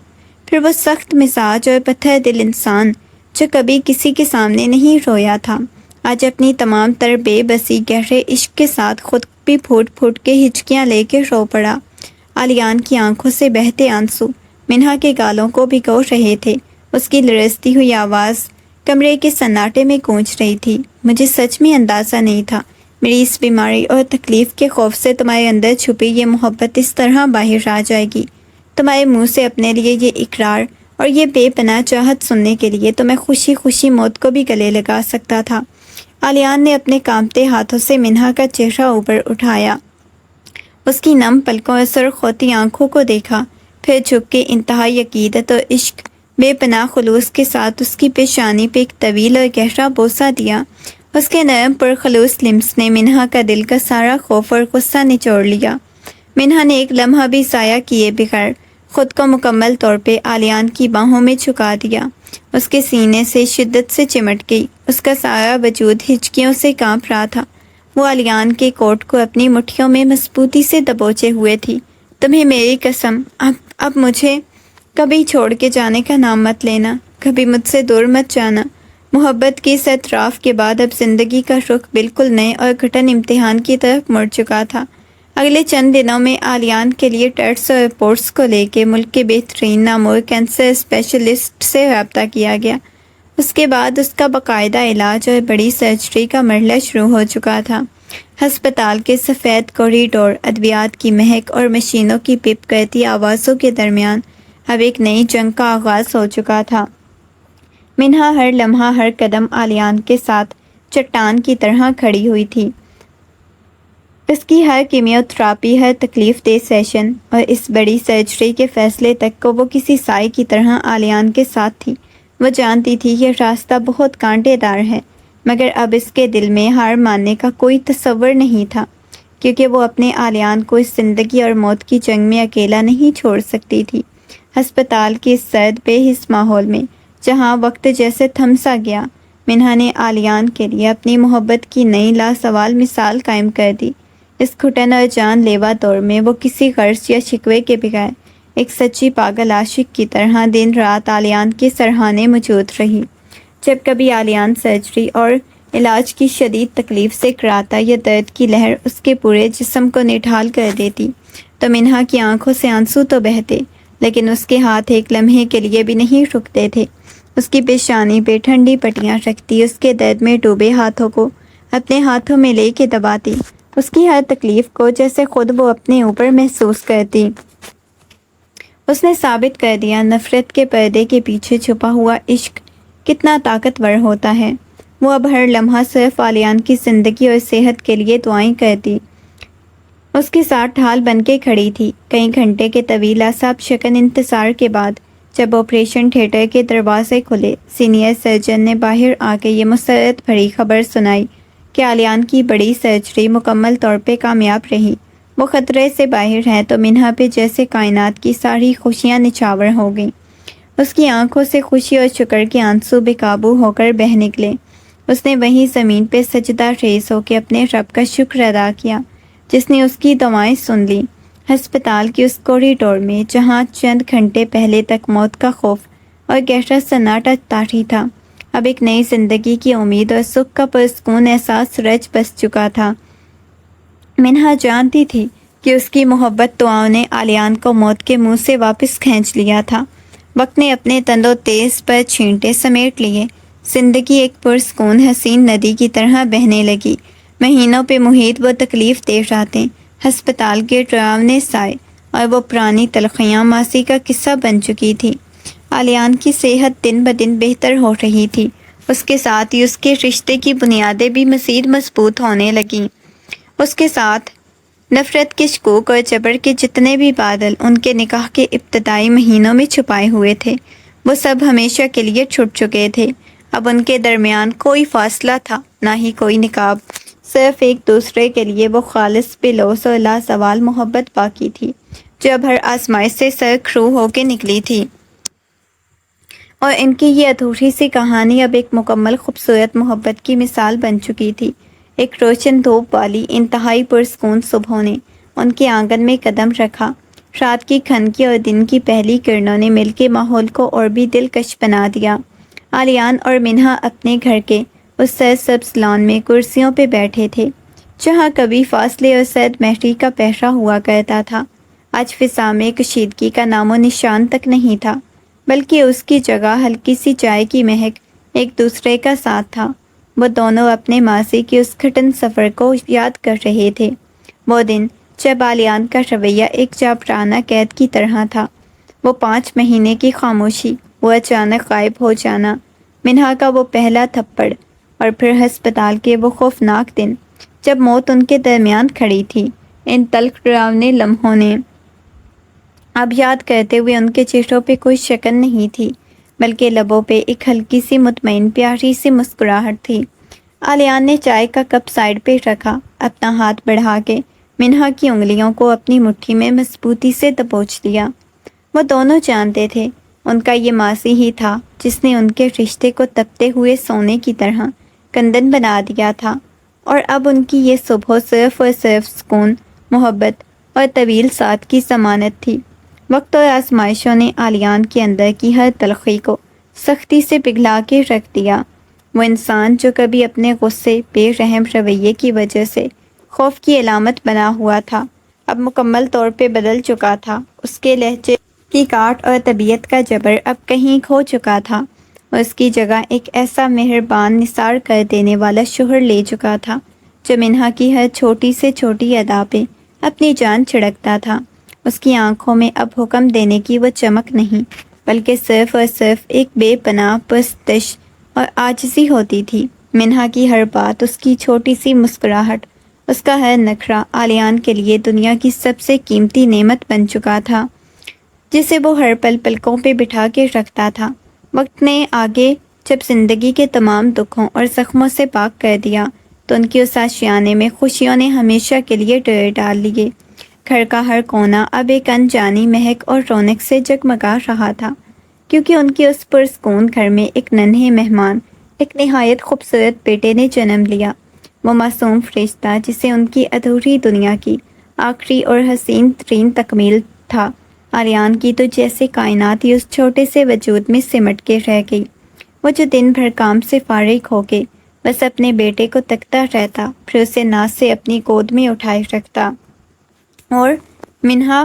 [SPEAKER 1] پھر وہ سخت مزاج اور پتھر دل انسان جو کبھی کسی کے سامنے نہیں رویا تھا، آج اپنی تمام تر بے بسی گہرے عشق کے ساتھ خود بھی پھوٹ پھوٹ کے ہچکیاں لے کے رو پڑا۔ آلیان کی آنکھوں سے بہتے آنسو منہا کے گالوں کو بھگو رہے تھے۔ اس کی لرزتی ہوئی آواز کمرے کے سناٹے میں گونج رہی تھی، مجھے سچ میں اندازہ نہیں تھا میری اس بیماری اور تکلیف کے خوف سے تمہارے اندر چھپی یہ محبت اس طرح باہر آ جائے گی۔ تمہارے منہ سے اپنے لیے یہ اقرار اور یہ بے پناہ چاہت سننے کے لیے تو میں خوشی خوشی موت کو بھی گلے لگا سکتا تھا۔ آلیان نے اپنے کانپتے ہاتھوں سے منہا کا چہرہ اوپر اٹھایا اس کی نم پلکوں اور سرخ ہوتی آنکھوں کو دیکھا، پھر جھک کے انتہائی عقیدت اور عشق بے پناہ خلوص کے ساتھ اس کی پیشانی پہ ایک طویل اور گہرا بوسہ دیا۔ اس کے نرم پرخلوص لمس نے منہا کا دل کا سارا خوف اور غصہ نچوڑ لیا۔ منہا نے ایک لمحہ بھی ضائع کیے بغیر خود کو مکمل طور پہ آلیان کی باہوں میں جھکا دیا۔ اس کے سینے سے شدت سے چمٹ گئی، اس کا سارا وجود ہچکیوں سے کانپ رہا تھا۔ وہ آلیان کے کوٹ کو اپنی مٹھیوں میں مضبوطی سے دبوچے ہوئے تھی۔ تمہیں میری قسم، اب مجھے کبھی چھوڑ کے جانے کا نام مت لینا، کبھی مجھ سے دور مت جانا۔ محبت کے اس اعتراف کے بعد اب زندگی کا رخ بالکل نئے اور کٹھن امتحان کی طرف مڑ چکا تھا۔ اگلے چند دنوں میں آلیان کے لیے ٹیسٹ اور رپورٹس کو لے کے ملک کے بہترین نامور کینسر اسپیشلسٹ سے رابطہ کیا گیا۔ اس کے بعد اس کا باقاعدہ علاج اور بڑی سرجری کا مرحلہ شروع ہو چکا تھا۔ ہسپتال کے سفید کوریڈور، ادویات کی مہک اور مشینوں کی پپ کرتی آوازوں کے درمیان اب ایک نئی جنگ کا آغاز ہو چکا تھا۔ منہا ہر لمحہ ہر قدم آلیان کے ساتھ چٹان کی طرح کھڑی ہوئی تھی۔ اس کی ہر کیمیو تھراپی، ہر تکلیف دہ سیشن اور اس بڑی سرجری کے فیصلے تک کو وہ کسی سائے کی طرح آلیان کے ساتھ تھی۔ وہ جانتی تھی یہ راستہ بہت کانٹے دار ہے، مگر اب اس کے دل میں ہار ماننے کا کوئی تصور نہیں تھا، کیونکہ وہ اپنے آلیان کو اس زندگی اور موت کی جنگ میں اکیلا نہیں چھوڑ سکتی تھی۔ ہسپتال کے اس سرد بے حس ماحول میں جہاں وقت جیسے تھم سا گیا، منہا نے آلیان کے لیے اپنی محبت کی نئی لاسوال مثال قائم کر دی۔ اس گھٹن اور جان لیوا دور میں وہ کسی غرض یا شکوے کے بغیر ایک سچی پاگل عاشق کی طرح دن رات آلیان کے سرہانے موجود رہی۔ جب کبھی آلیان سرجری اور علاج کی شدید تکلیف سے کراتا یا درد کی لہر اس کے پورے جسم کو نڈھال کر دیتی تو منہا کی آنکھوں سے آنسو تو بہتے، لیکن اس کے ہاتھ ایک لمحے کے لیے بھی نہیں رکتے تھے۔ اس کی پیشانی پہ ٹھنڈی پٹیاں رکھتی، اس کے درد میں ڈوبے ہاتھوں کو اپنے ہاتھوں میں لے کے دباتی، اس کی ہر تکلیف کو جیسے خود وہ اپنے اوپر محسوس کرتی۔ اس نے ثابت کر دیا نفرت کے پردے کے پیچھے چھپا ہوا عشق کتنا طاقتور ہوتا ہے۔ وہ اب ہر لمحہ صرف آلیان کی زندگی اور صحت کے لیے دعائیں کرتی، اس کے ساتھ ڈھال بن کے کھڑی تھی۔ کئی گھنٹے کے طویل اعصاب شکن انتظار کے بعد جب آپریشن تھیٹر کے دروازے کھلے، سینئر سرجن نے باہر آ کے یہ مسرت بھری خبر سنائی کہ آلیان کی بڑی سرجری مکمل طور پہ کامیاب رہی۔ وہ خطرے سے باہر ہیں تو منہا پہ جیسے کائنات کی ساری خوشیاں نچھاور ہو گئیں۔ اس کی آنکھوں سے خوشی اور شکر کے آنسو بے قابو ہو کر بہہ نکلے۔ اس نے وہیں زمین پہ سجدہ ریز ہو کے اپنے رب کا شکر ادا کیا جس نے اس کی دعائیں سن لی۔ ہسپتال کی اس کوریڈور میں جہاں چند گھنٹے پہلے تک موت کا خوف اور گہرا سناٹا طاری تھا، اب ایک نئی زندگی کی امید اور سکھ کا پرسکون احساس رچ بس چکا تھا۔ منہا جانتی تھی کہ اس کی محبت دعاؤں نے آلیان کو موت کے منہ سے واپس کھینچ لیا تھا۔ وقت نے اپنے تندو تیز پر چھینٹے سمیٹ لیے، زندگی ایک پرسکون حسین ندی کی طرح بہنے لگی۔ مہینوں پہ محیط وہ تکلیف دہ راتیں، ہسپتال کے ڈراونے سائے اور وہ پرانی تلخیاں ماضی کا قصہ بن چکی تھی۔ آلیان کی صحت دن بدن بہتر ہو رہی تھی، اس کے ساتھ ہی اس کے رشتے کی بنیادیں بھی مزید مضبوط ہونے لگیں۔ اس کے ساتھ نفرت کے شکوک اور جبر کے جتنے بھی بادل ان کے نکاح کے ابتدائی مہینوں میں چھپائے ہوئے تھے، وہ سب ہمیشہ کے لیے چھٹ چکے تھے۔ اب ان کے درمیان کوئی فاصلہ تھا، نہ ہی کوئی نقاب، صرف ایک دوسرے کے لیے وہ خالص بے لوث اور لازوال محبت باقی تھی جو اب ہر آزمائش سے سرخرو ہو کے نکلی تھی۔ اور ان کی یہ ادھوری سی کہانی اب ایک مکمل خوبصورت محبت کی مثال بن چکی تھی۔ ایک روشن دھوپ والی انتہائی پرسکون صبحوں نے ان کے آنگن میں قدم رکھا۔ رات کی کھنکی اور دن کی پہلی کرنوں نے مل کے ماحول کو اور بھی دلکش بنا دیا۔ آلیان اور منہا اپنے گھر کے اس سرسبز لان میں کرسیوں پہ بیٹھے تھے جہاں کبھی فاصلے اور سرد مہری کا پہرا ہوا کرتا تھا۔ آج فضا میں کشیدگی کا نام و نشان تک نہیں تھا، بلکہ اس کی جگہ ہلکی سی چائے کی مہک ایک دوسرے کا ساتھ تھا۔ وہ دونوں اپنے ماضی کے اس گھٹن سفر کو یاد کر رہے تھے، وہ دن جب آلیان کا رویہ ایک جابرانہ قید کی طرح تھا، وہ 5 مہینے کی خاموشی، وہ اچانک غائب ہو جانا، منہا کا وہ پہلا تھپڑ، اور پھر ہسپتال کے وہ خوفناک دن جب موت ان کے درمیان کھڑی تھی۔ ان تلخ ڈراؤنے لمحوں نے اب یاد کرتے ہوئے ان کے چہروں پہ کوئی شکن نہیں تھی، بلکہ لبوں پہ ایک ہلکی سی مطمئن پیاری سی مسکراہٹ تھی۔ آلیان نے چائے کا کپ سائڈ پہ رکھا، اپنا ہاتھ بڑھا کے منہا کی انگلیوں کو اپنی مٹھی میں مضبوطی سے دبوچ لیا۔ وہ دونوں جانتے تھے ان کا یہ ماضی ہی تھا جس نے ان کے رشتے کو تپتے ہوئے سونے کی طرح کندن بنا دیا تھا، اور اب ان کی یہ صبح صرف اور صرف سکون، محبت اور طویل ساتھ کی ضمانت تھی۔ وقت اور آزمائشوں نے آلیان کے اندر کی ہر تلخی کو سختی سے پگھلا کے رکھ دیا۔ وہ انسان جو کبھی اپنے غصے، بے رحم رویے کی وجہ سے خوف کی علامت بنا ہوا تھا، اب مکمل طور پہ بدل چکا تھا۔ اس کے لہجے کی کاٹ اور طبیعت کا جبر اب کہیں کھو چکا تھا، اور اس کی جگہ ایک ایسا مہربان، نثار کر دینے والا شوہر لے چکا تھا جو منہا کی ہر چھوٹی سے چھوٹی ادا پہ اپنی جان چھڑکتا تھا۔ اس کی آنکھوں میں اب حکم دینے کی وہ چمک نہیں، بلکہ صرف اور صرف ایک بے پناہ پرستش اور عاجزی ہوتی تھی۔ منہا کی ہر بات، اس کی چھوٹی سی مسکراہٹ، اس کا ہر نخرہ آلیان کے لیے دنیا کی سب سے قیمتی نعمت بن چکا تھا، جسے وہ ہر پل پلکوں پہ بٹھا کے رکھتا تھا۔ وقت نے آگے جب زندگی کے تمام دکھوں اور زخموں سے پاک کر دیا تو ان کی اس آشیانے میں خوشیوں نے ہمیشہ کے لیے ڈیر ڈال لیے۔ گھر کا ہر کونا اب ایک انجانی مہک اور رونق سے جگمگا رہا تھا، کیونکہ ان کی اس پرسکون گھر میں ایک ننھے مہمان، ایک نہایت خوبصورت بیٹے نے جنم لیا۔ وہ معصوم فرشتہ جسے ان کی ادھوری دنیا کی آخری اور حسین ترین تکمیل تھا، آلیان کی تو جیسے کائنات ہی اس چھوٹے سے وجود میں سمٹ کے رہ گئی۔ وہ جو دن بھر کام سے فارغ ہو کے بس اپنے بیٹے کو تکتا رہتا، پھر اسے ناز سے اپنی گود میں اٹھائے رکھتا، اور منہا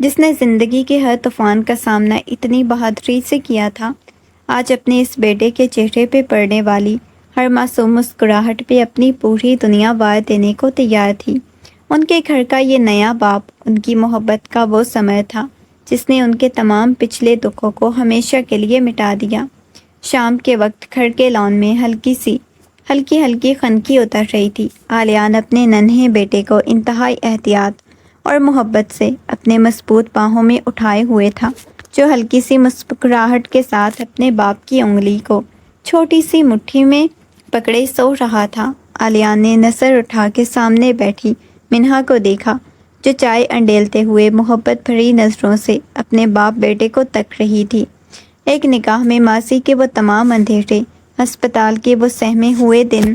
[SPEAKER 1] جس نے زندگی کے ہر طوفان کا سامنا اتنی بہادری سے کیا تھا، آج اپنے اس بیٹے کے چہرے پہ پڑنے والی ہر معصوم مسکراہٹ پہ اپنی پوری دنیا وار دینے کو تیار تھی۔ ان کے گھر کا یہ نیا باپ ان کی محبت کا وہ ثمر تھا جس نے ان کے تمام پچھلے دکھوں کو ہمیشہ کے لیے مٹا دیا۔ شام کے وقت گھر کے لان میں ہلکی خنکی اتر رہی تھی۔ آلیان اپنے ننھے بیٹے کو انتہائی احتیاط اور محبت سے اپنے مضبوط باہوں میں اٹھائے ہوئے تھا، جو ہلکی سی مسکراہٹ کے ساتھ اپنے باپ کی انگلی کو چھوٹی سی مٹھی میں پکڑے سو رہا تھا۔ آلیان نے نظر اٹھا کے سامنے بیٹھی منہا کو دیکھا، جو چائے انڈیلتے ہوئے محبت بھری نظروں سے اپنے باپ بیٹے کو تک رہی تھی۔ ایک نگاہ میں ماضی کے وہ تمام اندھیرے، ہسپتال کے وہ سہمے ہوئے دن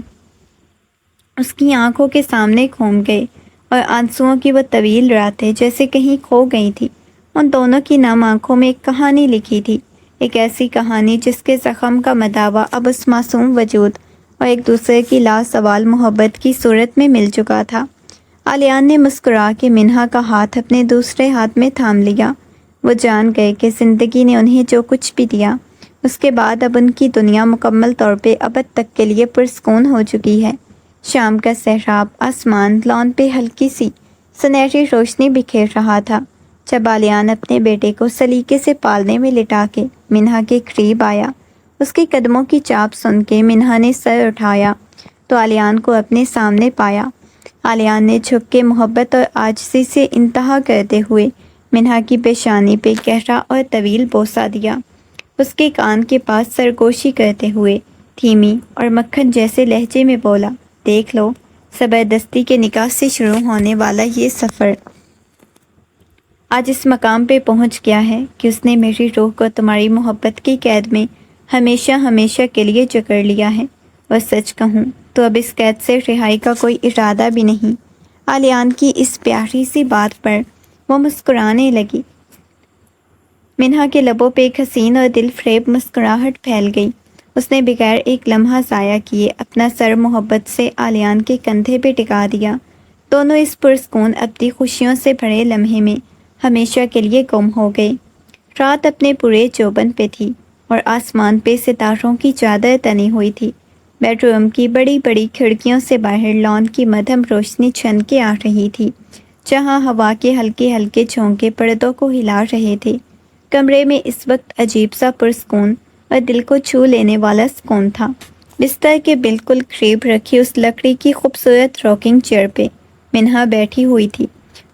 [SPEAKER 1] اس کی آنکھوں کے سامنے گھوم گئے، اور آنسوؤں کی وہ طویل راتیں جیسے کہیں کھو گئی تھی۔ ان دونوں کی نم آنکھوں میں ایک کہانی لکھی تھی، ایک ایسی کہانی جس کے زخم کا مداوا اب اس معصوم وجود اور ایک دوسرے کی لازوال محبت کی صورت میں مل چکا تھا۔ آلیان نے مسکرا کے منہا کا ہاتھ اپنے دوسرے ہاتھ میں تھام لیا۔ وہ جان گئے کہ زندگی نے انہیں جو کچھ بھی دیا، اس کے بعد اب ان کی دنیا مکمل طور پہ ابد تک کے لیے پرسکون ہو چکی ہے۔ شام کا سحراب آسمان لان پہ ہلکی سی سنہری روشنی بکھیر رہا تھا جب آلیان اپنے بیٹے کو سلیقے سے پالنے میں لٹا کے منہا کے قریب آیا۔ اس کے قدموں کی چاپ سن کے منہا نے سر اٹھایا تو آلیان کو اپنے سامنے پایا۔ آلیان نے جھک کے محبت اور عاجزی سے انتہا کرتے ہوئے منہا کی پیشانی پہ گہرا اور طویل بوسہ دیا۔ اس کے کان کے پاس سرگوشی کرتے ہوئے دھیمی اور مکھن جیسے لہجے میں بولا، دیکھ لو، زبردستی کے نکاح سے شروع ہونے والا یہ سفر آج اس مقام پہ پہنچ گیا ہے کہ اس نے میری روح کو تمہاری محبت کی قید میں ہمیشہ ہمیشہ کے لیے جکڑ لیا ہے، اور سچ کہوں تو اب اس قید سے رہائی کا کوئی ارادہ بھی نہیں۔ آلیان کی اس پیاری سی بات پر وہ مسکرانے لگی۔ منہا کے لبوں پہ ایک حسین اور دل فریب مسکراہٹ پھیل گئی۔ اس نے بغیر ایک لمحہ ضائع کیے اپنا سر محبت سے آلیان کے کندھے پہ ٹکا دیا۔ دونوں اس پرسکون ابدی خوشیوں سے بھرے لمحے میں ہمیشہ کے لیے گم ہو گئے۔ رات اپنے پورے چوبن پہ تھی اور آسمان پہ ستاروں کی چادر تنی ہوئی تھی۔ بیڈ روم کی بڑی بڑی کھڑکیوں سے باہر لان کی مدھم روشنی چھن کے آ رہی تھی، جہاں ہوا کے ہلکے ہلکے جھونکے پردوں کو ہلا رہے تھے۔ کمرے میں اس وقت عجیب سا پرسکون اور دل کو چھو لینے والا سکون تھا۔ بستر کے بالکل قریب رکھی اس لکڑی کی خوبصورت راکنگ چیئر پہ منہا بیٹھی ہوئی تھی۔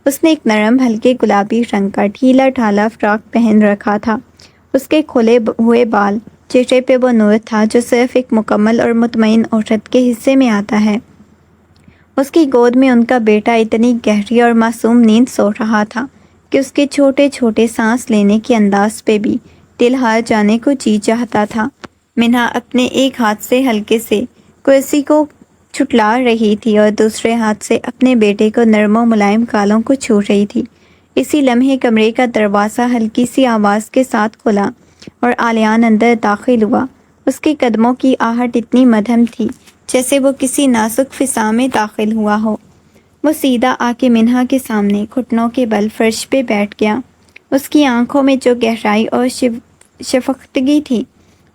[SPEAKER 1] اس نے ایک نرم ہلکے گلابی رنگ کا ڈھیلا ڈھالا فراک پہن رکھا تھا۔ اس کے کھلے ہوئے بال، چہرے پہ وہ نور تھا جو صرف ایک مکمل اور مطمئن عورت کے حصے میں آتا ہے۔ اس کی گود میں ان کا بیٹا اتنی گہری اور معصوم نیند سو رہا تھا کہ اس کے چھوٹے چھوٹے سانس لینے کے انداز پہ بھی دل ہار جانے کو جی چاہتا تھا۔ منہا اپنے ایک ہاتھ سے ہلکے سے کرسی کو چھٹلا رہی تھی اور دوسرے ہاتھ سے اپنے بیٹے کو نرم و ملائم گالوں کو چھو رہی تھی۔ اسی لمحے کمرے کا دروازہ ہلکی سی آواز کے ساتھ کھلا اور علیان اندر داخل ہوا۔ اس کے قدموں کی آہٹ اتنی مدھم تھی جیسے وہ کسی نازک فضا میں داخل ہوا ہو۔ وہ سیدھا آ کے منہا کے سامنے گھٹنوں کے بل فرش پہ بیٹھ گیا۔ اس کی آنکھوں میں جو گہرائی اور شفقتگی تھی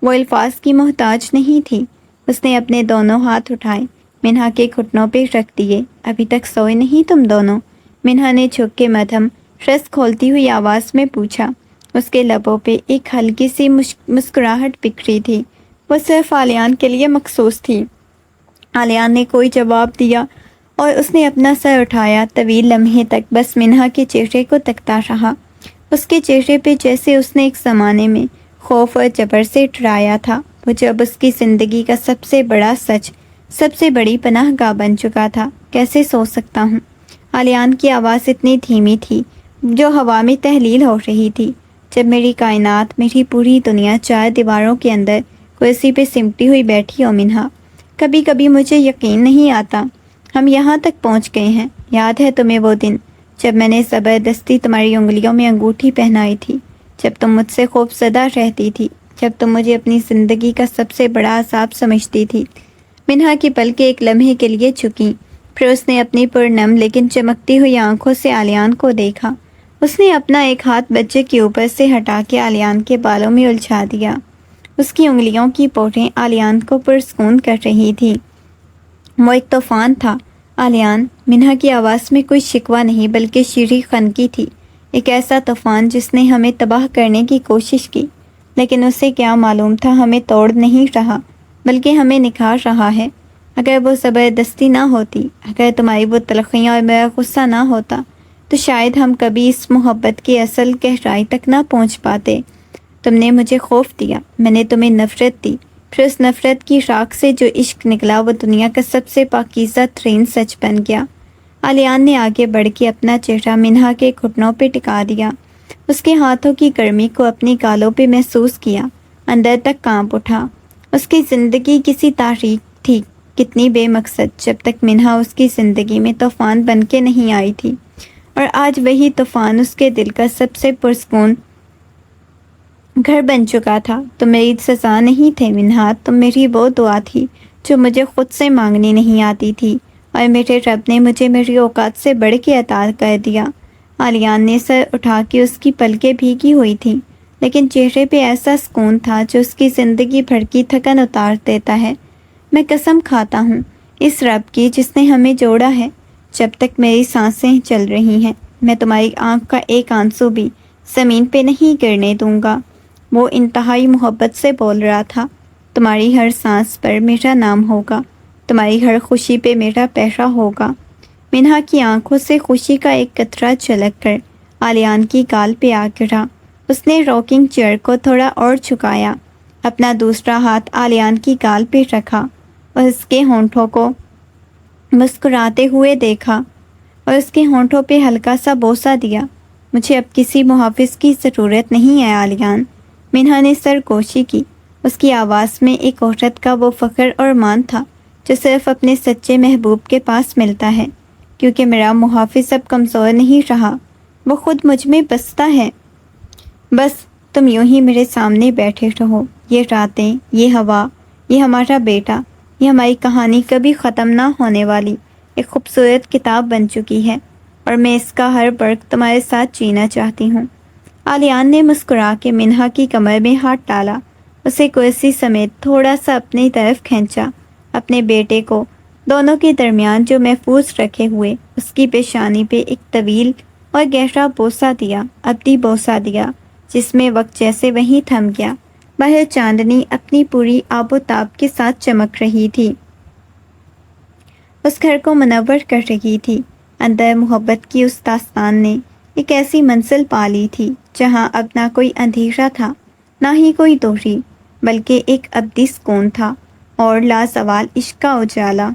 [SPEAKER 1] وہ الفاظ کی محتاج نہیں تھی۔ اس نے اپنے دونوں ہاتھ اٹھائے، منہا کے گھٹنوں پہ رکھ دیے۔ ابھی تک سوئے نہیں تم دونوں؟ منہا نے جھک کے مدھم رس کھولتی ہوئی آواز میں پوچھا۔ اس کے لبوں پہ ایک ہلکی سی مسکراہٹ بکھری تھی، وہ صرف علیان کے لیے مخصوص تھی۔ علیان نے کوئی جواب دیا اور اس نے اپنا سر اٹھایا۔ طویل لمحے تک بس منہا کے چہرے کو تکتا رہا، اس کے چہرے پہ جیسے اس نے ایک زمانے میں خوف اور جبر سے ڈرایا تھا، وہ جب اس کی زندگی کا سب سے بڑا سچ، سب سے بڑی پناہ گاہ بن چکا تھا۔ کیسے سو سکتا ہوں؟ علیان کی آواز اتنی دھیمی تھی جو ہوا میں تحلیل ہو رہی تھی۔ جب میری کائنات، میری پوری دنیا چار دیواروں کے اندر کرسی پہ سمٹی ہوئی بیٹھی ہو منہا، کبھی کبھی مجھے یقین نہیں آتا ہم یہاں تک پہنچ گئے ہیں۔ یاد ہے تمہیں وہ دن جب میں نے زبردستی تمہاری انگلیوں میں انگوٹھی پہنائی تھی، جب تم مجھ سے خوف زدہ رہتی تھی، جب تم مجھے اپنی زندگی کا سب سے بڑا عذاب سمجھتی تھی؟ منہا کی پلکیں ایک لمحے کے لیے جھکیں، پھر اس نے اپنی پرنم لیکن چمکتی ہوئی آنکھوں سے علیان کو دیکھا۔ اس نے اپنا ایک ہاتھ بچے کے اوپر سے ہٹا کے علیان کے بالوں میں الجھا دیا۔ اس کی انگلیوں کی پوریں علیان کو پرسکون کر رہی تھی۔ وہ ایک طوفان تھا علیان، منہا کی آواز میں کوئی شکوہ نہیں بلکہ شیریں خنکی تھی۔ ایک ایسا طوفان جس نے ہمیں تباہ کرنے کی کوشش کی، لیکن اسے کیا معلوم تھا ہمیں توڑ نہیں رہا بلکہ ہمیں نکھار رہا ہے۔ اگر وہ زبردستی نہ ہوتی، اگر تمہاری وہ تلخیاں اور میرا غصہ نہ ہوتا، تو شاید ہم کبھی اس محبت کی اصل گہرائی تک نہ پہنچ پاتے۔ تم نے مجھے خوف دیا، میں نے تمہیں نفرت دی، پھر اس نفرت کی راکھ سے جو عشق نکلا وہ دنیا کا سب سے پاکیزہ ترین سچ بن گیا۔ علیان نے آگے بڑھ کے اپنا چہرہ منہا کے گھٹنوں پہ ٹکا دیا، اس کے ہاتھوں کی گرمی کو اپنی گالوں پہ محسوس کیا، اندر تک کانپ اٹھا۔ اس کی زندگی کسی تاریخ تھی، کتنی بے مقصد، جب تک منہا اس کی زندگی میں طوفان بن کے نہیں آئی تھی، اور آج وہی طوفان اس کے دل کا سب سے پرسکون گھر بن چکا تھا۔ تم میری سزا نہیں تھے منہا، تم میری وہ دعا تھی جو مجھے خود سے مانگنی نہیں آتی تھی، اور میرے رب نے مجھے میری اوقات سے بڑھ کے عطا کر دیا۔ علیان نے سر اٹھا کے، اس کی پلکیں بھیگی ہوئی تھیں لیکن چہرے پہ ایسا سکون تھا جو اس کی زندگی بھر کی تھکن اتار دیتا ہے۔ میں قسم کھاتا ہوں اس رب کی جس نے ہمیں جوڑا ہے، جب تک میری سانسیں چل رہی ہیں میں تمہاری آنکھ کا ایک آنسو بھی زمین پہ نہیں گرنے دوں گا۔ وہ انتہائی محبت سے بول رہا تھا۔ تمہاری ہر سانس پر میرا نام ہوگا، تمہاری ہر خوشی پہ میرا پہرا ہوگا۔ منہا کی آنکھوں سے خوشی کا ایک قطرہ چھلک کر علیان کی گال پہ آ گرا۔ اس نے راکنگ چیئر کو تھوڑا اور جھکایا، اپنا دوسرا ہاتھ علیان کی گال پہ رکھا اور اس کے ہونٹوں کو مسکراتے ہوئے دیکھا اور اس کے ہونٹوں پہ ہلکا سا بوسہ دیا۔ مجھے اب کسی محافظ کی ضرورت نہیں ہے علیان۔ منہا نے سر کوشی کی، اس کی آواز میں ایک عورت کا وہ فخر اور مان تھا جو صرف اپنے سچے محبوب کے پاس ملتا ہے، کیونکہ میرا محافظ اب کمزور نہیں رہا، وہ خود مجھ میں بستا ہے۔ بس تم یوں ہی میرے سامنے بیٹھے رہو، یہ راتیں، یہ ہوا، یہ ہمارا بیٹا، یہ ہماری کہانی کبھی ختم نہ ہونے والی ایک خوبصورت کتاب بن چکی ہے، اور میں اس کا ہر برگ تمہارے ساتھ جینا چاہتی ہوں۔ علیان نے مسکرا کے منہا کی کمر میں ہاتھ ڈالا، اسے کرسی سمیت تھوڑا سا اپنی طرف کھینچا، اپنے بیٹے کو دونوں کے درمیان جو محفوظ رکھے ہوئے اس کی پیشانی پہ ایک طویل اور گہرا بوسہ دیا، ابدی بوسہ دیا جس میں وقت جیسے وہیں تھم گیا۔ باہر چاندنی اپنی پوری آب و تاب کے ساتھ چمک رہی تھی، اس گھر کو منور کر رہی تھی۔ اندر محبت کی اس داستان نے ایک ایسی منزل پا لی تھی جہاں اب نہ کوئی اندھیرا تھا نہ ہی کوئی دوری، بلکہ ایک ابدی سکون تھا اور لازوال عشق کا اجالا